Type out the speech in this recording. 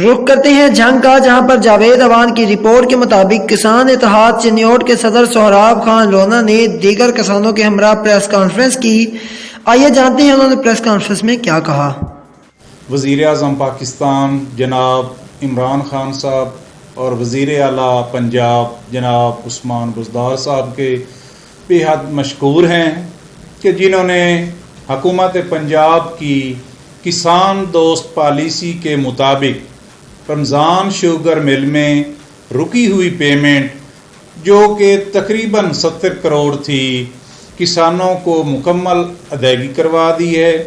رخ کرتے ہیں جنگ کا، جہاں پر جاوید اوان کی رپورٹ کے مطابق کسان اتحاد چنیوٹ کے صدر سہراب خان لونا نے دیگر کسانوں کے ہمراہ پریس کانفرنس کی۔ آئیے جانتے ہیں انہوں نے پریس کانفرنس میں کیا کہا۔ وزیر اعظم پاکستان جناب عمران خان صاحب اور وزیر اعلیٰ پنجاب جناب عثمان بزدار صاحب کے بے حد مشکور ہیں کہ جنہوں نے حکومت پنجاب کی کسان دوست پالیسی کے مطابق رمضان شوگر مل میں رکی ہوئی پیمنٹ جو کہ تقریباً 70 کروڑ تھی، کسانوں کو مکمل ادائیگی کروا دی ہے۔